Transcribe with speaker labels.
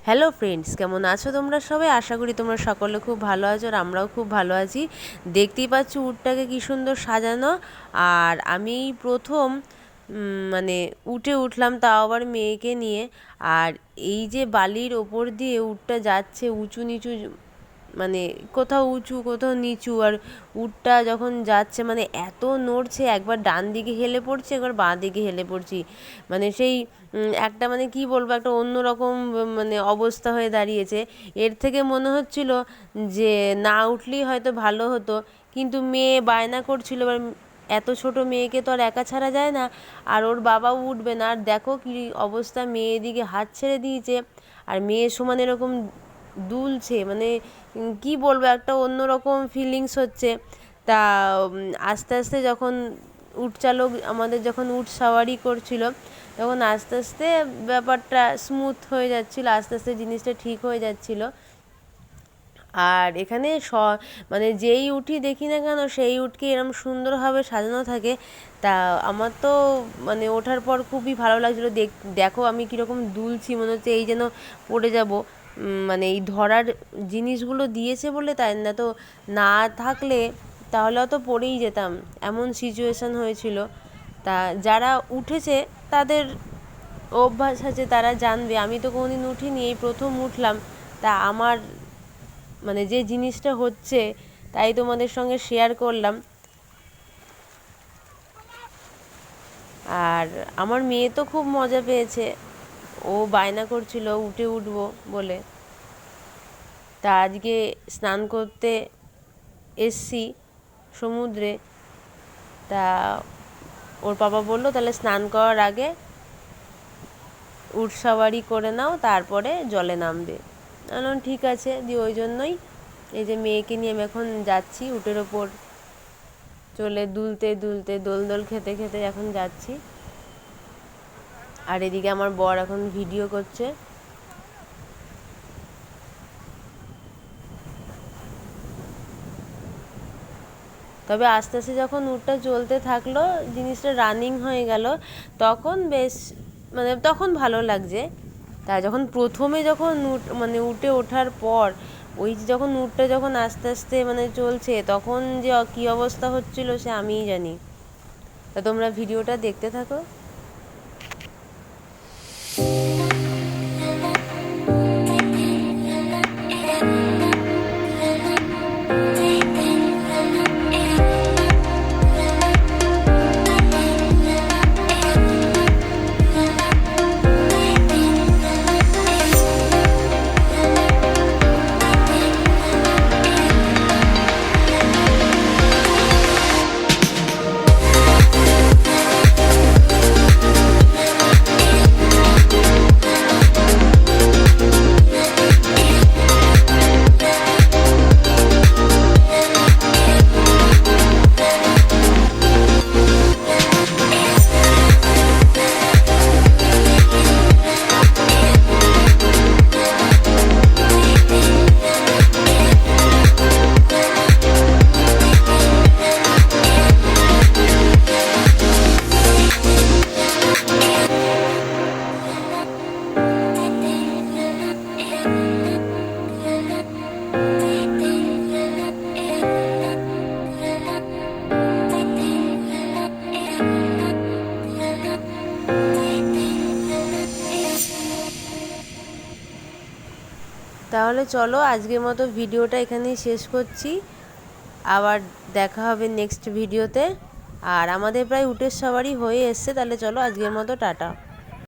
Speaker 1: Hello friends, কেমন আছো তোমরা সবাই? আশা করি তোমরা সকলে খুব ভালো আছো আর আমরাও খুব ভালো আছি। দেখতেই পাচ্ছ উটটাকে কি সুন্দর সাজানো। আর আমি প্রথম মানে উঠে উঠলাম, তাও আবার মেয়েকে নিয়ে। আর এই যে বালির ওপর দিয়ে উটটা যাচ্ছে, উঁচু নিচু, মানে কোথাও উঁচু কোথাও নিচু, আর উটটা যখন যাচ্ছে মানে এত নড়ছে, একবার ডান দিকে হেলে পড়ছে, একবার বাঁ দিকে হেলে পড়ছি। মানে সেই একটা মানে কি বলবো, একটা অন্যরকম মানে অবস্থা হয়ে দাঁড়িয়েছে। এর থেকে মনে হচ্ছিল যে না উঠলেই হয়তো ভালো হতো, কিন্তু মেয়ে বায়না করছিল। এবার এত ছোট মেয়েকে তো আর একা ছাড়া যায় না, আর ওর বাবাও উঠবে না। আর দেখো কি অবস্থা, মেয়ে এদিকে হাত ছেড়ে দিয়েছে আর মেয়ের সমান এরকম দুলছে। মানে কি বলবো, একটা অন্যরকম ফিলিংস হচ্ছে। তা আস্তে আস্তে যখন উট চালক আমাদের যখন উট সাওয়ারি করছিল, তখন আস্তে আস্তে ব্যাপারটা স্মুথ হয়ে যাচ্ছিলো, আস্তে আস্তে জিনিসটা ঠিক হয়ে যাচ্ছিল। আর এখানে মানে যেই উটই দেখি না কেন সেই উটকে এরম সুন্দরভাবে সাজানো থাকে। তা আমার তো মানে ওঠার পর খুবই ভালো লাগছিলো। দেখো আমি কীরকম দুলছি, মনে হচ্ছে এই যেন পড়ে যাব। মানে এই ধরার জিনিসগুলো দিয়েছে বলে, তাই না তো না থাকলে তাহলে অত পড়েই যেতাম, এমন সিচুয়েশান হয়েছিল। তা যারা উঠেছে তাদের অভ্যাস আছে, তারা জানবে। আমি তো কোনোদিন উঠিনি, এই প্রথম উঠলাম। তা আমার মানে যে জিনিসটা হচ্ছে তাই তোমাদের সঙ্গে শেয়ার করলাম। আর আমার মেয়ে তো খুব মজা পেয়েছে, ও বায়না করছিল উঠে উঠবো বলে। তা আজকে স্নান করতে এসছি সমুদ্রে। তা ওর বাবা বললো তাহলে স্নান করার আগে উট সাওয়ারি করে নাও, তারপরে জলে নামবে। বললাম ঠিক আছে। দিয়ে ওই জন্যই এই যে মেয়েকে নিয়ে আমি এখন যাচ্ছি উটের ওপর চলে, দুলতে দুলতে দোল দোল খেতে খেতে এখন যাচ্ছি। আর এদিকে আমার বর এখন ভিডিও করছে। তবে আস্তে আস্তে যখন উটটা চলতে থাকলো, জিনিসটা রানিং হয়ে গেল, তখন বেশ মানে তখন ভালো লাগছে। তা যখন প্রথমে যখন মানে উটে ওঠার পর ওই যখন উটটা যখন আস্তে আস্তে মানে চলছে, তখন যে কী অবস্থা হচ্ছিল সে আমিই জানি। তা তোমরা ভিডিওটা দেখতে থাকো। তাহলে চলো আজকের মতো ভিডিওটা এখানেই শেষ করছি। আবার দেখা হবে নেক্সট ভিডিওতে। আর আমাদের প্রায় উটের সবারই হয়ে এসছে। তাহলে চলো আজকের মতো টাটা।